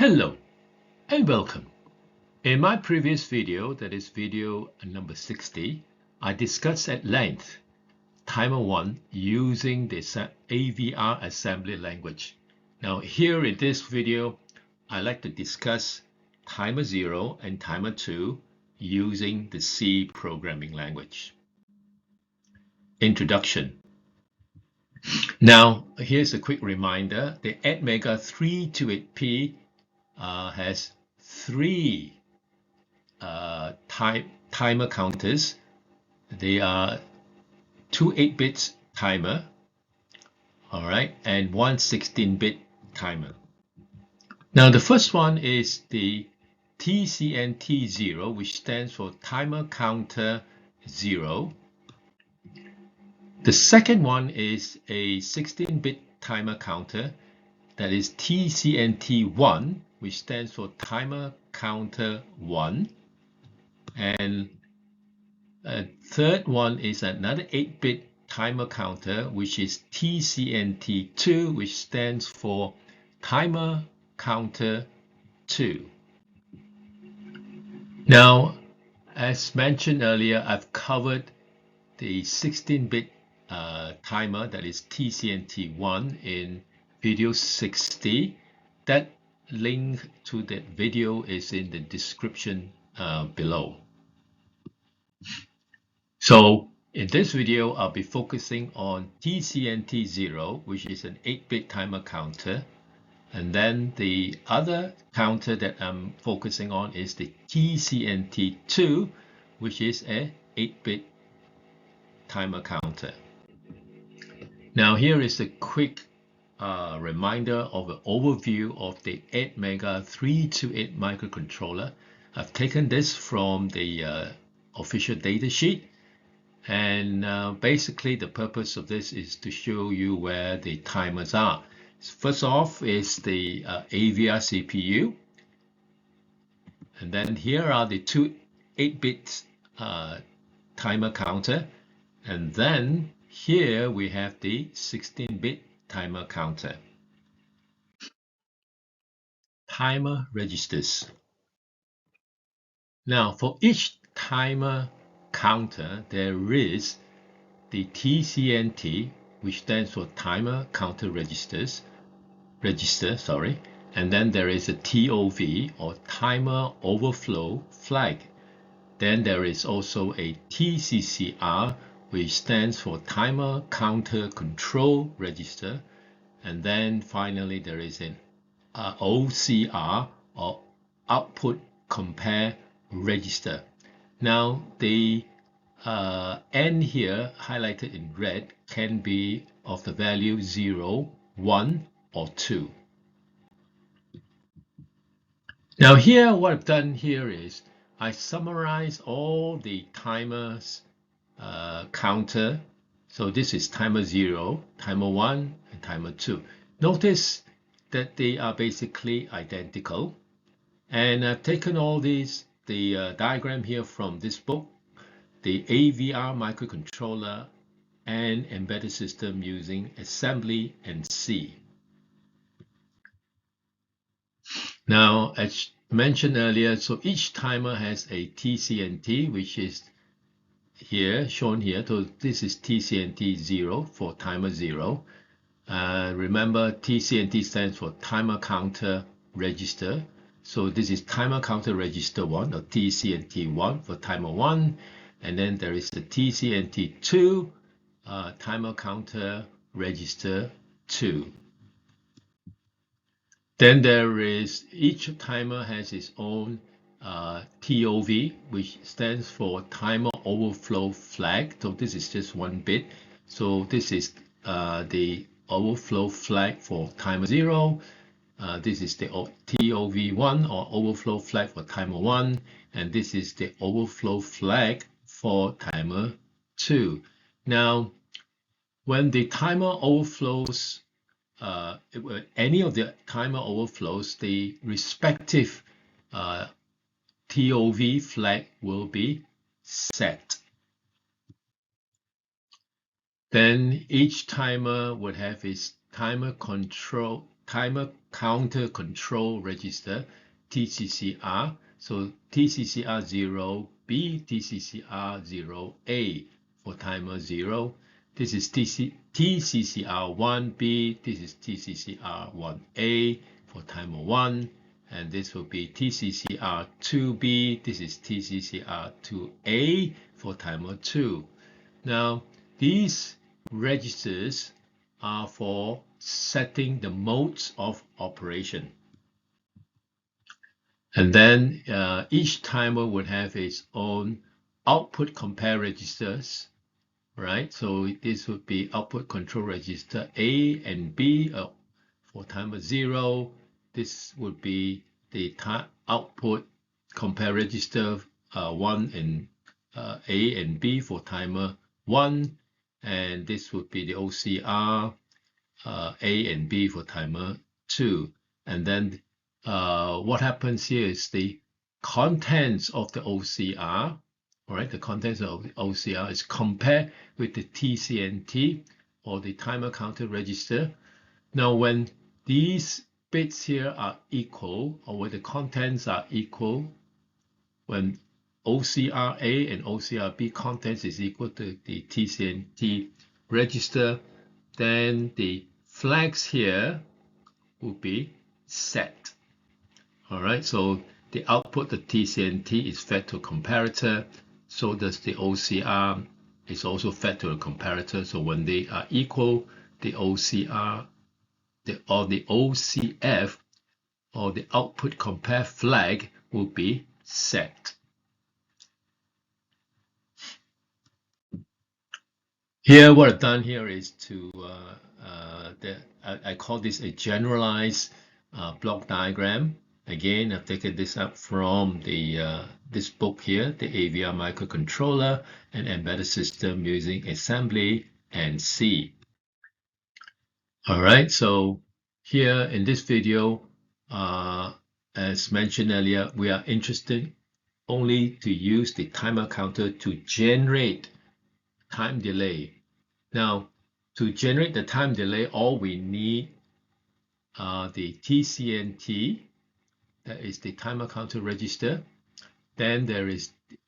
Hello and welcome. In my previous video, that is video number 60, I discussed at length Timer 1 using the AVR assembly language. Now here in this video, I like to discuss Timer 0 and Timer 2 using the C programming language. Introduction. Now here's a quick reminder. The ATmega328 has three timer counters. They are two 8-bit timer, all right, and one 16-bit timer. Now the first one is the TCNT0, which stands for Timer Counter 0. The second one is a 16-bit timer counter, that is TCNT1, which stands for Timer Counter 1. And a third one is another 8-bit timer counter, which is TCNT2, which stands for Timer Counter 2. Now, as mentioned earlier, I've covered the 16-bit timer, that is TCNT1, in video 60. That link to that video is in the description below. So in this video, I'll be focusing on TCNT0, which is an 8-bit timer counter. And then the other counter that I'm focusing on is the TCNT2, which is a 8-bit timer counter. Now here is a quick reminder of an overview of the ATmega328 microcontroller. I've taken this from the official datasheet, and basically the purpose of this is to show you where the timers are. First off is the AVR CPU, and then here are the two 8-bit timer counter, and then here we have the 16-bit timer counter. Timer registers. Now for each timer counter, there is the TCNT, which stands for Timer Counter Register, and then there is a TOV, or Timer Overflow Flag. Then there is also a TCCR, which stands for Timer Counter Control Register, and then finally there is an OCR, or Output Compare Register. Now the N here highlighted in red can be of the value 0, 1, or 2. Now here, what I've done here is I summarize all the timers counter. So this is timer 0, timer 1, and timer 2. Notice that they are basically identical. And I've taken all these, the diagram here from this book, the AVR microcontroller and embedded system using assembly and C. Now, as mentioned earlier, so each timer has a TCNT, which is here, shown here. So this is TCNT 0 for timer 0. Remember, TCNT stands for Timer Counter Register. So this is Timer Counter Register 1, or TCNT1 for timer 1. And then there is the TCNT2, Timer Counter Register 2. Then there is, each timer has its own TOV, which stands for Timer Overflow Flag. So this is just 1 bit. So this is the overflow flag for timer 0. This is the TOV1, or overflow flag for timer 1. And this is the overflow flag for timer 2. Now, when the timer overflows, any of the timer overflows, the respective TOV flag will be set. Then each timer would have its timer control timer counter control register, TCCR. So TCCR 0B, TCCR 0A for timer 0. This is TCCR 1B, this is TCCR 1A for timer 1. And this will be TCCR 2B, this is TCCR 2A for timer 2. Now, these registers are for setting the modes of operation. And then each timer would have its own output compare registers, right? So this would be output control register A and B for timer 0. This would be the output compare register 1 and A and B for timer 1, and this would be the OCR A and B for timer 2. And then what happens here is the contents of the OCR, all right, the contents of the OCR is compared with the TCNT or the timer counter register. Now, when these bits here are equal, or when the contents are equal, when OCRA and OCRB contents is equal to the TCNT register, then the flags here will be set. All right, so the output, the TCNT, is fed to a comparator. So does the OCR is also fed to a comparator. So when they are equal, the OCR or the OCF or the output compare flag will be set. Here, what I've done here is to, I call this a generalized block diagram. Again, I've taken this up from the this book here, the AVR microcontroller and embedded system using assembly and C. All right, so here in this video, as mentioned earlier, we are interested only to use the timer counter to generate time delay. Now, to generate the time delay, all we need the TCNT, that is the timer counter register. Then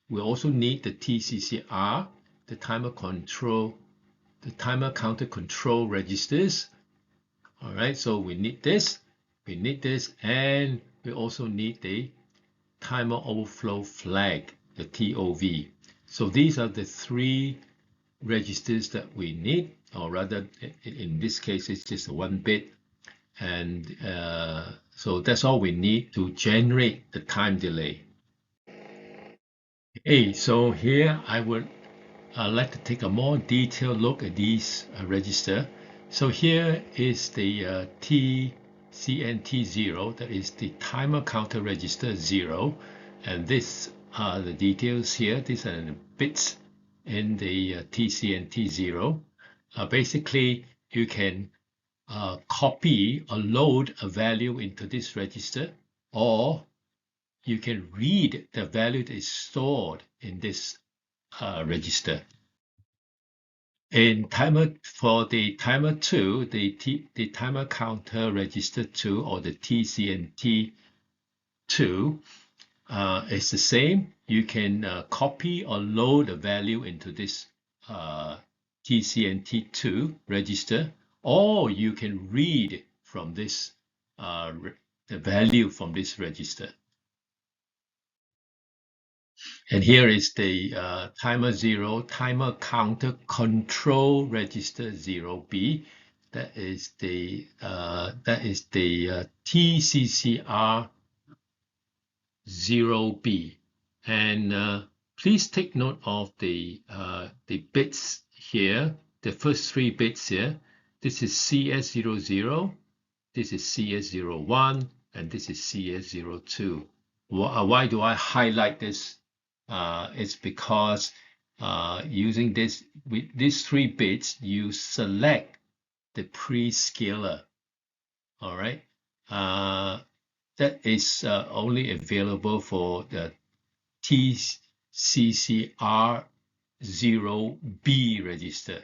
we also need the TCCR, the timer counter control registers. All right, so we need this, and we also need the timer overflow flag, the TOV. So these are the three registers that we need, or rather in this case it's just 1 bit, and so that's all we need to generate the time delay. Okay, so here I would like to take a more detailed look at these register. So here is the TCNT0, that is the timer counter register 0, and this are the details here. These are the bits in the TCNT0. Basically, you can copy or load a value into this register, or you can read the value that is stored in this register. For the timer 2, the timer counter register 2, or the TCNT2, is the same. You can copy or load a value into this TCNT2 register, or you can read from this the value from this register. And here is the timer 0, timer counter control register 0B. That is the TCCR 0B. And please take note of the bits here, the first 3 bits here. This is CS00, this is CS01, and this is CS02. Why do I highlight this? It's because using these 3 bits, you select the pre-scaler. All right, that is only available for the TCCR0B register.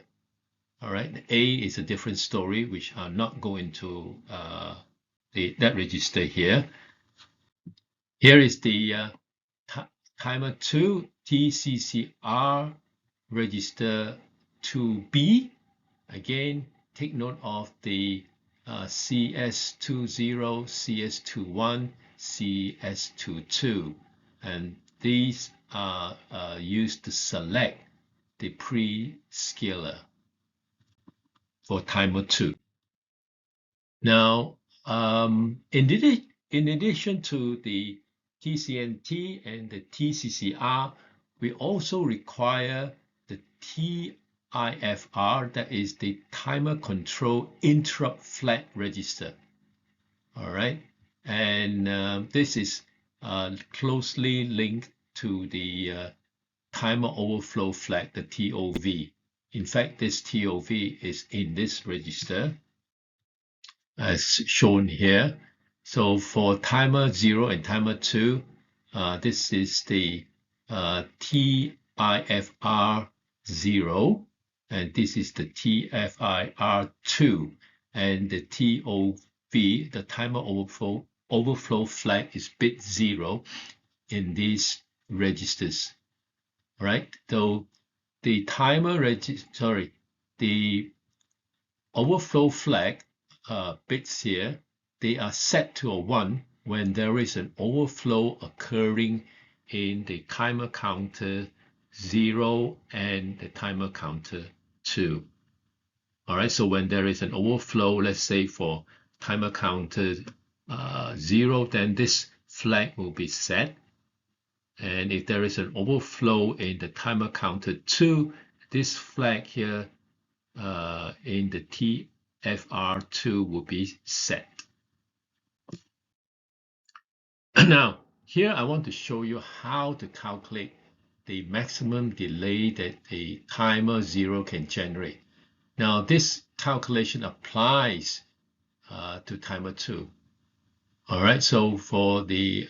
All right, the A is a different story, which I'll not go into that register here. Here is the timer 2 TCCR register 2B. Again, take note of the CS20, CS21, CS22, and these are used to select the pre-scaler for timer 2. Now, in addition to the TCNT and the TCCR, we also require the TIFR, that is the Timer Control Interrupt Flag Register. All right, and this is closely linked to the Timer Overflow Flag, the TOV. In fact, this TOV is in this register, as shown here. So for timer 0 and timer 2, this is the TIFR 0, and this is the TIFR 2, and the TOV, the timer overflow flag, is bit 0 in these registers. All right, so the timer the overflow flag bits here, they are set to a 1 when there is an overflow occurring in the timer counter 0 and the timer counter 2. All right, so when there is an overflow, let's say for timer counter 0, then this flag will be set. And if there is an overflow in the timer counter 2, this flag here in the TFR2 will be set. Now, here I want to show you how to calculate the maximum delay that a timer 0 can generate. Now, this calculation applies to timer 2. All right, so for the,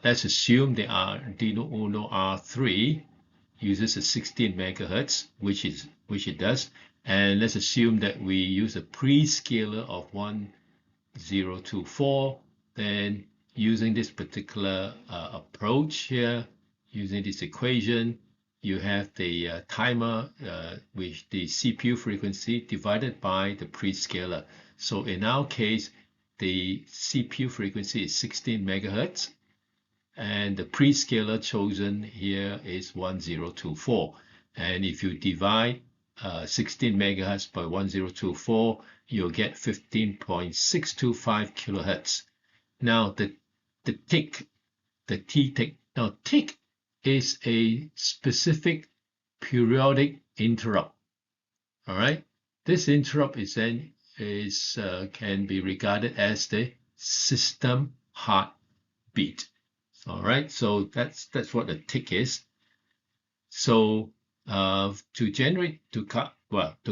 let's assume the Arduino Uno R3 uses a 16 megahertz, which it does. And let's assume that we use a pre-scaler of 1024. Then using this particular approach here, using this equation, you have the timer with the CPU frequency divided by the pre-scaler. So in our case, the CPU frequency is 16 megahertz, and the pre-scaler chosen here is 1024. And if you divide 16 megahertz by 1024, you'll get 15.625 kilohertz. Now the tick, the T-tick. Now tick is a specific periodic interrupt. All right, this interrupt is then can be regarded as the system heartbeat. All right, so that's what a tick is. So to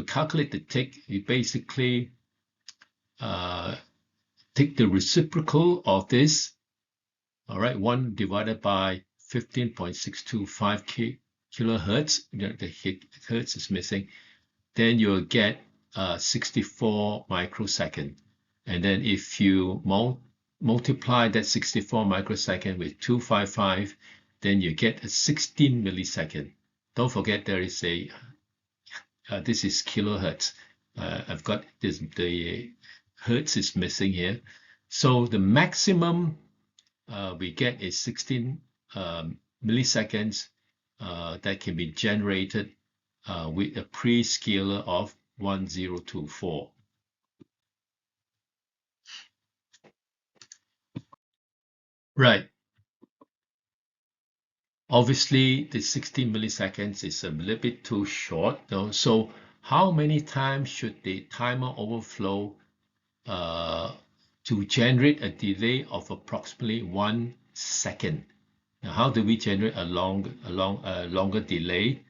calculate the tick, you basically take the reciprocal of this. All right, 1 divided by 15.625 kilohertz. The hertz is missing. Then you'll get 64 microsecond. And then if you multiply that 64 microsecond with 255, then you get a 16 millisecond. Don't forget there is a, this is kilohertz. I've got this, the hertz is missing here. So the maximum we get is 16 milliseconds that can be generated with a pre-scaler of 1024. Right. Obviously, the 16 milliseconds is a little bit too short, though. So how many times should the timer overflow to generate a delay of approximately 1 second? Now, how do we generate a longer delay?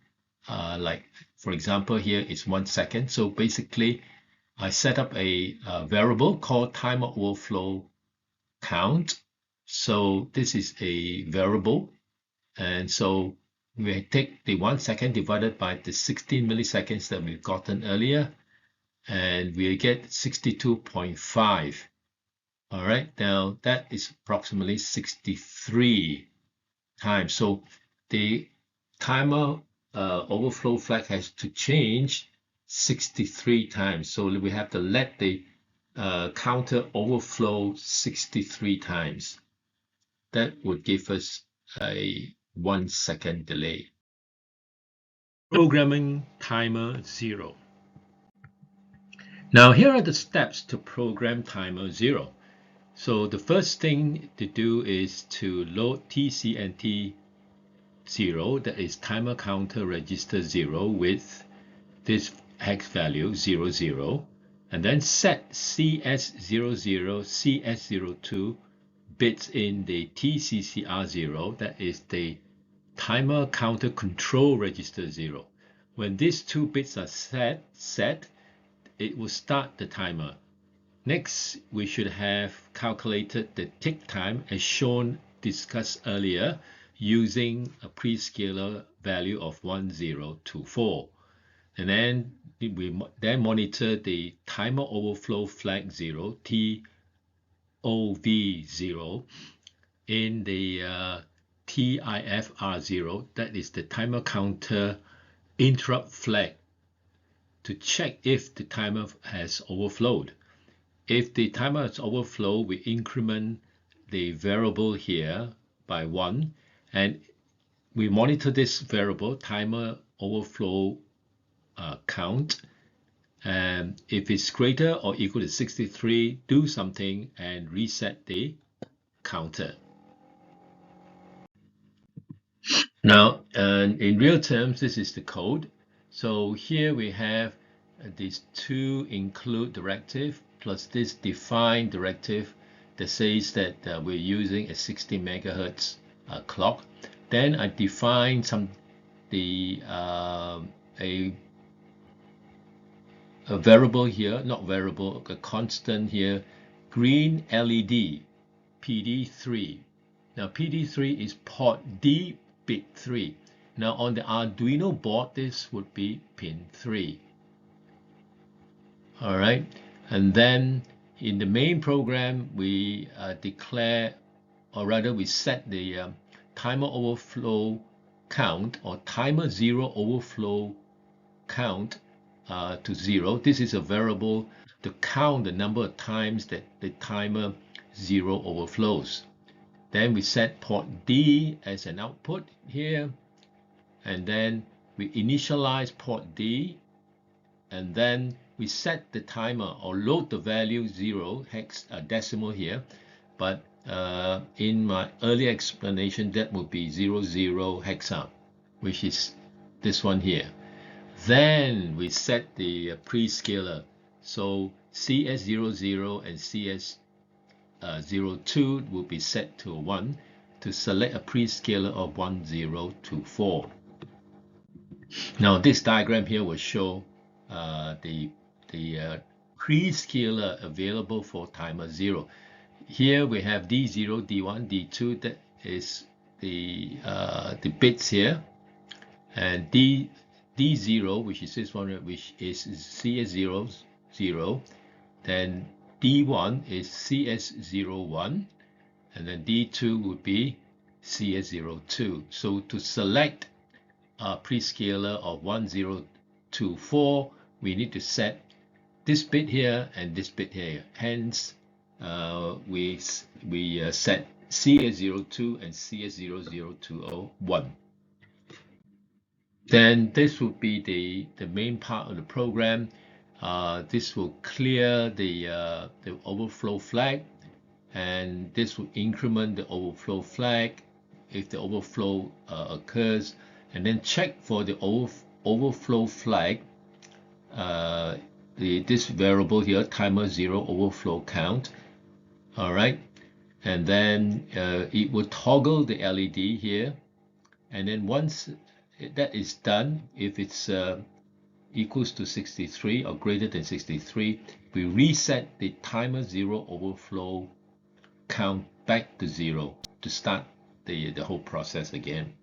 Like, for example, here is 1 second. So basically, I set up a variable called timer overflow count. So this is a variable. And so we take the 1 second divided by the 16 milliseconds that we've gotten earlier. and we get 62.5. All right, now that is approximately 63 times. So the timer overflow flag has to change 63 times. So we have to let the counter overflow 63 times. That would give us a 1 second delay. Programming timer 0. Now here are the steps to program timer 0. So the first thing to do is to load TCNT 0, that is timer counter register 0 with this hex value 00, and then set CS00, CS02 bits in the TCCR0, that is the timer counter control register 0. When these two bits are set, it will start the timer. Next, we should have calculated the tick time as discussed earlier using a prescaler value of 1024. And then we monitor the timer overflow flag 0, TOV0, in the TIFR0, that is the timer counter interrupt flag, to check if the timer has overflowed. If the timer has overflowed, we increment the variable here by 1, and we monitor this variable timer overflow count, and if it's greater or equal to 63, do something and reset the counter. Now, in real terms, this is the code. So here we have these two include directive plus this define directive that says that we're using a 60 megahertz clock. Then I define a variable here, not variable, a constant here, green LED, PD3. Now PD3 is port D bit 3. Now on the Arduino board, this would be pin 3. All right, and then in the main program, we declare, or rather we set the timer overflow count, or timer 0 overflow count to 0. This is a variable to count the number of times that the timer 0 overflows. Then we set port D as an output here, and then we initialize port D, and then we set the timer or load the value 0 hex decimal here, but in my earlier explanation that would be 00 hexa, which is this one here. Then we set the prescaler, so CS00 and CS02 will be set to 1 to select a prescaler of 1024. Now this diagram here will show the prescaler available for timer 0. Here we have D0, D1, D2, that is the bits here, and D0, which is this one, which is CS00, then D1 is CS01, and then D2 would be CS02. So to select a prescaler of 1024, we need to set this bit here and this bit here. Hence, we set CS02 and CS0020 Then this would be the main part of the program. This will clear the overflow flag, and this will increment the overflow flag if the overflow occurs, and then check for the overflow flag, this variable here, timer 0 overflow count. All right, and then it will toggle the LED here, and then once that is done, if it's equals to 63 or greater than 63, we reset the timer 0 overflow count back to 0 to start the whole process again.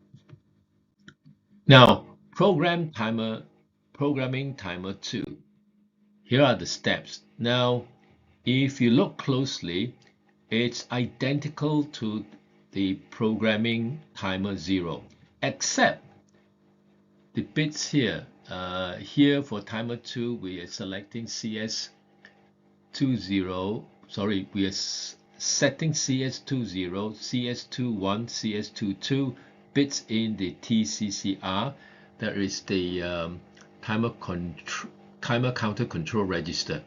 Now, programming timer 2. here are the steps. Now, if you look closely, it's identical to the programming timer 0, except the bits here. Here for timer 2, we are selecting CS20. Sorry, we are setting CS20, CS21, CS22 bits in the TCCR. That is the timer counter control register.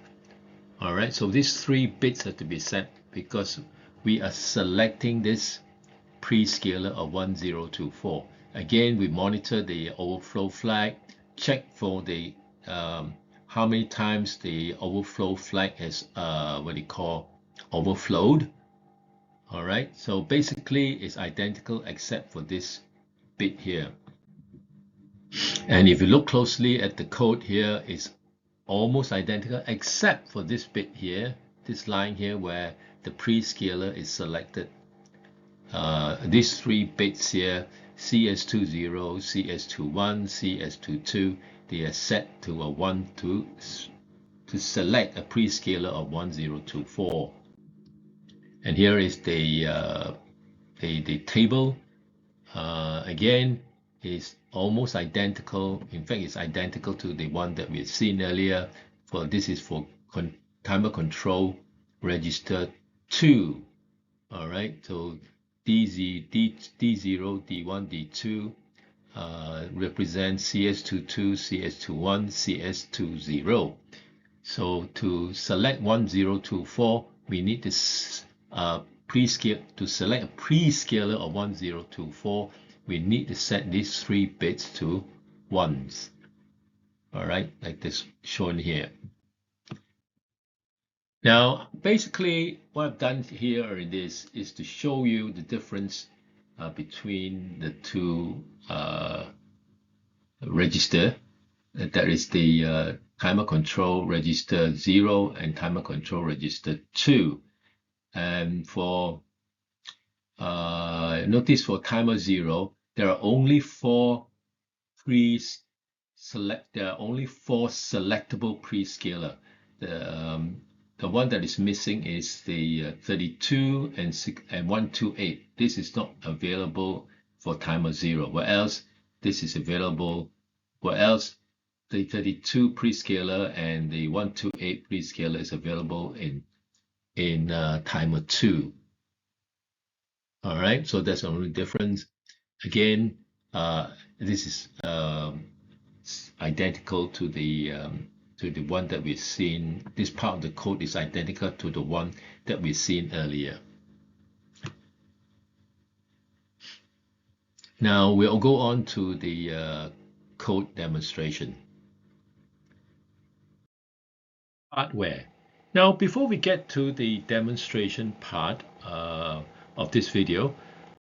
All right, so these 3 bits have to be set because we are selecting this pre-scaler of 1024. Again, we monitor the overflow flag, check for the how many times the overflow flag has overflowed. All right, so basically it's identical except for this bit here. And if you look closely at the code here, it's almost identical except for this bit here, this line here where the pre-scaler is selected. These 3 bits here, CS20, CS21, CS22, they are set to a 1 to select a pre-scaler of 1024. And here is the table. Again, is almost identical. In fact, it's identical to the one that we had seen earlier. This is for timer control register 2. All right, so D0, D1, D2 represent CS22, CS21, CS20. So to select 1024, we need this pre-scale. To select a pre-scaler of 1024, we need to set these 3 bits to 1s. All right, like this shown here. Now, basically, what I've done here in this is to show you the difference between the 2 register. That is the timer control register 0 and timer control register 2. And for notice for timer 0, there are only 4 selectable pre-scaler. The one that is missing is the 32 and 128. This is not available for timer 0. Where else this is available? Where else the 32 pre-scaler and the 128 pre-scaler is available in timer 2. All right, so that's the only difference. Again, this is identical to the one that we've seen. This part of the code is identical to the one that we've seen earlier. Now we'll go on to the code demonstration. Hardware. Now, before we get to the demonstration part of this video,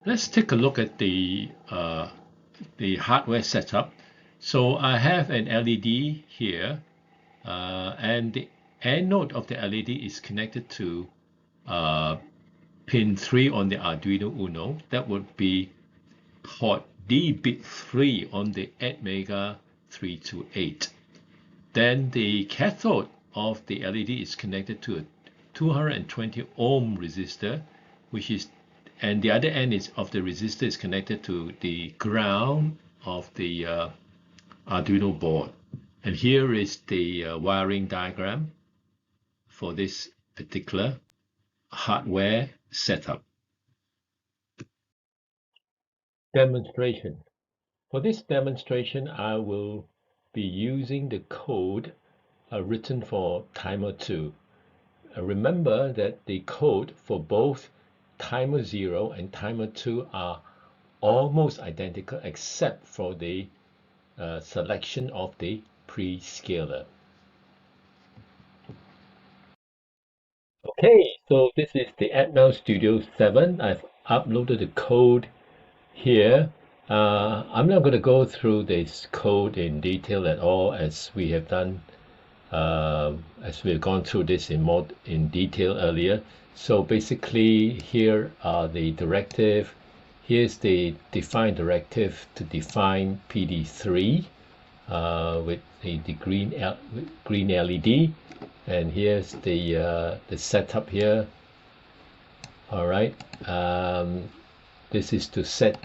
let's take a look at the hardware setup. So I have an LED here, and the anode of the LED is connected to pin 3 on the Arduino Uno. That would be port D bit 3 on the ATmega328. Then the cathode of the LED is connected to a 220 ohm resistor, and the other end of the resistor is connected to the ground of the Arduino board. And here is the wiring diagram for this particular hardware setup. Demonstration. For this demonstration, I will be using the code written for timer 2. Remember that the code for both timer 0 and timer 2 are almost identical except for the selection of the pre-scaler. Okay, so this is the ATmega Studio 7. I've uploaded the code here. I'm not going to go through this code in detail at all, as we have done, as we've gone through this in detail earlier. So basically, here are the directive. Here's the define directive to define PD3. with the green LED, and here's the setup here. All right, this is to set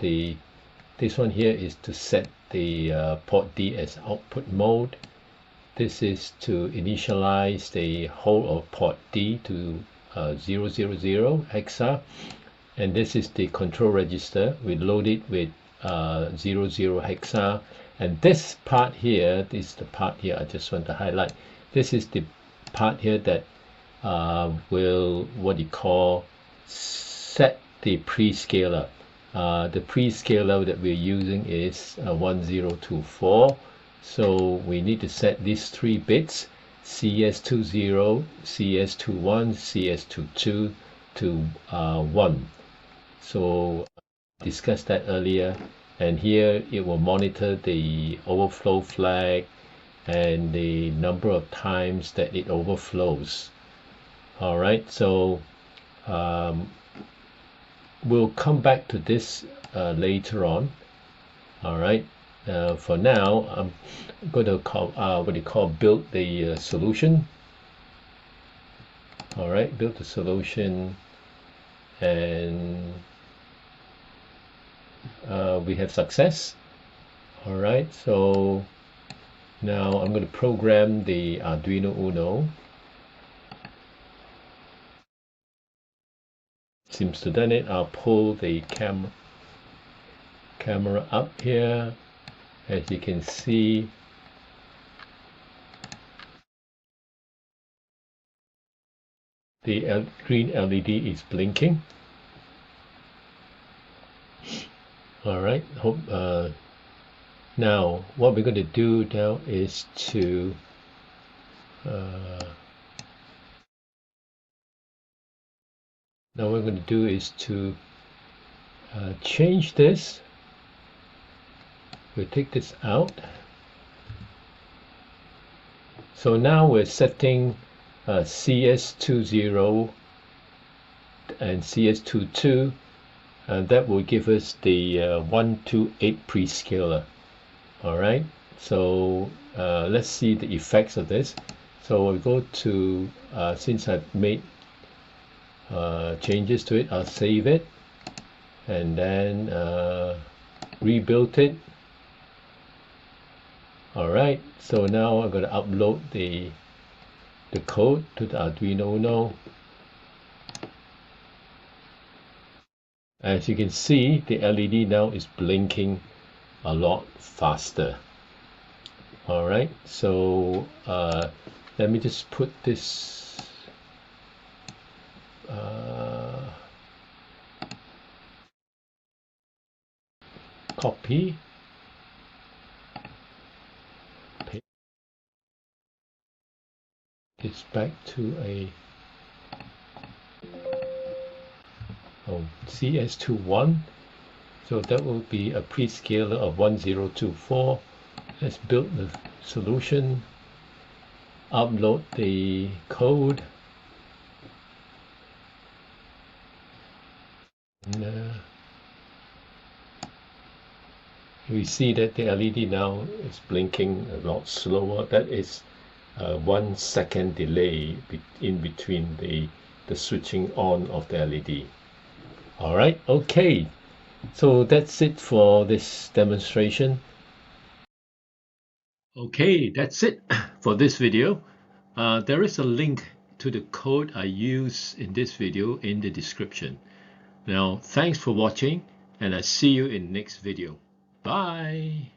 this one here is to set the port D as output mode. This is to initialize the whole of port D to 000 hexa, and this is the control register. We load it with 00 hexa, and this part here, this is the part here I just want to highlight. This is the part here that will set the prescaler. The prescaler that we're using is 1024. So we need to set these 3 bits, CS20, CS21, CS22 to 1. So discussed that earlier, and here it will monitor the overflow flag and the number of times that it overflows. All right, so we'll come back to this later on. All right, for now I'm going to build the solution. All right, build the solution, and we have success. All right, so now I'm going to program the Arduino Uno. Seems to done it. I'll pull the camera up here. As you can see, the green LED is blinking. All right, hope now what we're going to do now is to change this. We'll take this out. So now we're setting CS20 and CS22, and that will give us the 128 prescaler. All right, so let's see the effects of this. So we'll go to since I've made changes to it, I'll save it and then rebuild it. All right, so now I'm going to upload the code to the Arduino Uno. As you can see, the LED now is blinking a lot faster. All right, so let me just put this copy, paste this back to a CS21. So that will be a prescaler of 1024. Let's build the solution, upload the code, and we see that the LED now is blinking a lot slower. That is 1 second delay in between the switching on of the LED. All right, okay, so that's it for this demonstration. Okay, that's it for this video. There is a link to the code I use in this video in the description. Now, thanks for watching, and I'll see you in next video. Bye.